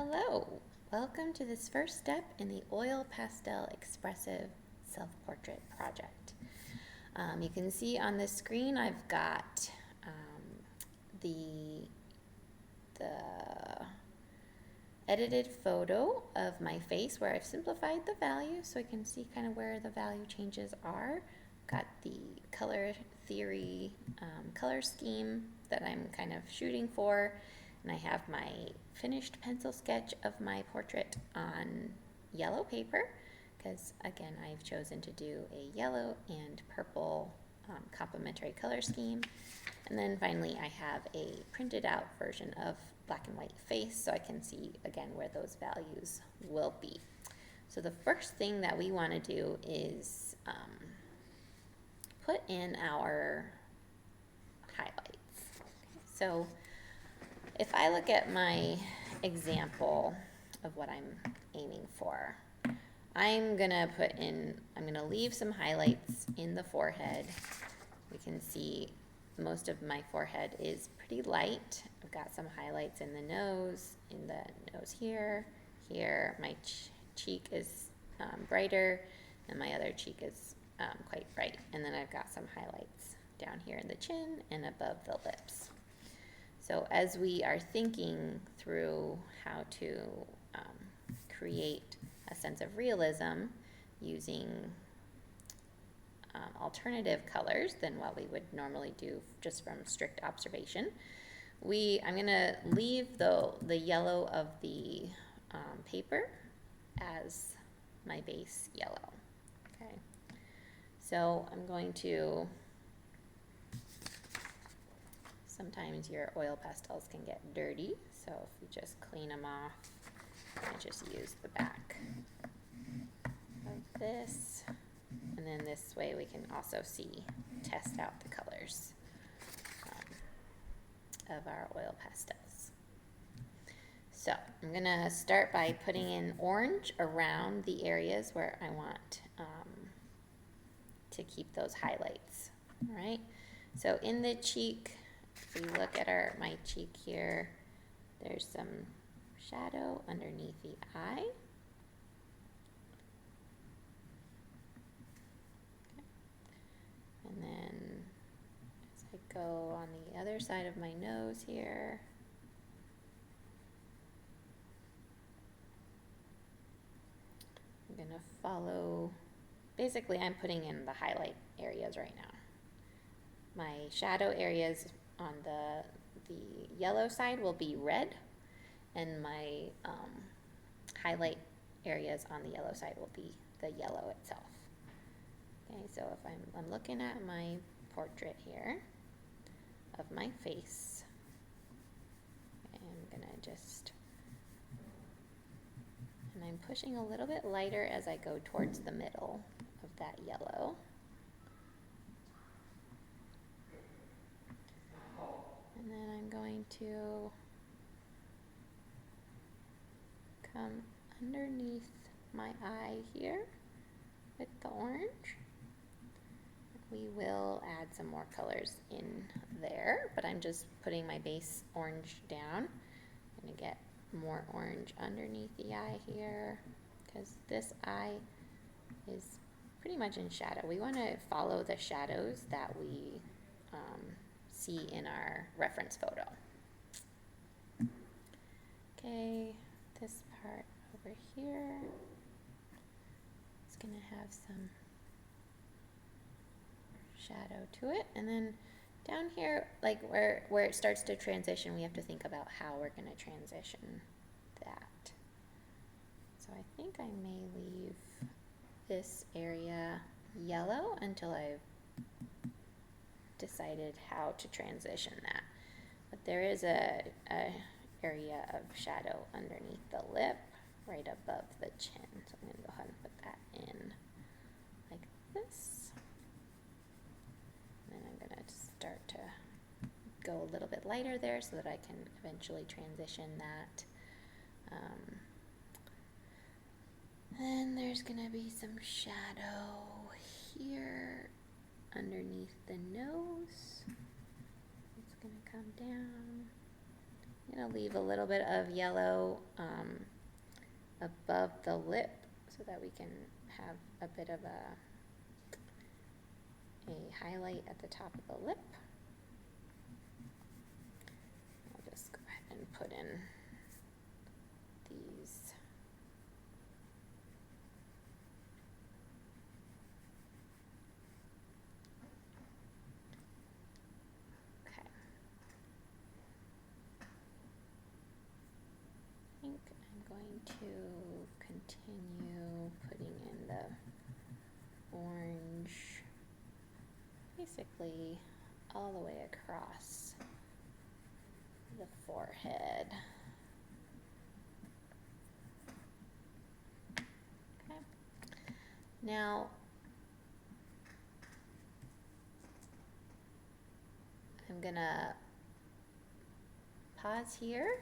Hello, welcome to this first step in the Oil Pastel Expressive Self-Portrait Project. You can see on the screen I've got the edited photo of my face where I've simplified the value so I can see kind of where the value changes are. Got the color theory color scheme that I'm kind of shooting for, and I have my finished pencil sketch of my portrait on yellow paper because again I've chosen to do a yellow and purple complementary color scheme. And then finally I have a printed out version of black and white face so I can see again where those values will be. So the first thing that we want to do is put in our highlights. Okay, so if I look at my example of what I'm aiming for, I'm gonna leave some highlights in the forehead. We can see most of my forehead is pretty light. I've got some highlights in the nose here. My cheek is brighter, and my other cheek is quite bright. And then I've got some highlights down here in the chin and above the lips. So as we are thinking through how to create a sense of realism using alternative colors than what we would normally do just from strict observation, I'm going to leave the yellow of the paper as my base yellow. Okay, so I'm going to. Sometimes your oil pastels can get dirty, so if you just clean them off, I just use the back of this, and then this way we can also test out the colors of our oil pastels. So I'm gonna start by putting in orange around the areas where I want to keep those highlights. All right, so in the cheek, if we look at my cheek here, there's some shadow underneath the eye. Okay. And then as I go on the other side of my nose here, I'm going to follow, basically I'm putting in the highlight areas right now. My shadow areas on the yellow side will be red, and my highlight areas on the yellow side will be the yellow itself. Okay, so if I'm looking at my portrait here of my face, I'm gonna and I'm pushing a little bit lighter as I go towards the middle of that yellow. And then I'm going to come underneath my eye here with the orange. We will add some more colors in there, but I'm just putting my base orange down. I'm going to get more orange underneath the eye here because this eye is pretty much in shadow. We want to follow the shadows that we see in our reference photo. Okay, this part over here is going to have some shadow to it, and then down here, like where it starts to transition, we have to think about how we're going to transition that. So I think I may leave this area yellow until I've decided how to transition that. But there is a area of shadow underneath the lip right above the chin. So I'm going to go ahead and put that in like this. And then I'm going to start to go a little bit lighter there so that I can eventually transition that. Then there's going to be some shadow here underneath the nose. It's going to come down. gonna leave a little bit of yellow above the lip so that we can have a bit of a highlight at the top of the lip. I'll just go ahead and put in these. Okay. I think I'm going to continue putting in the orange basically all the way across the forehead. Okay. Now, I'm gonna pause here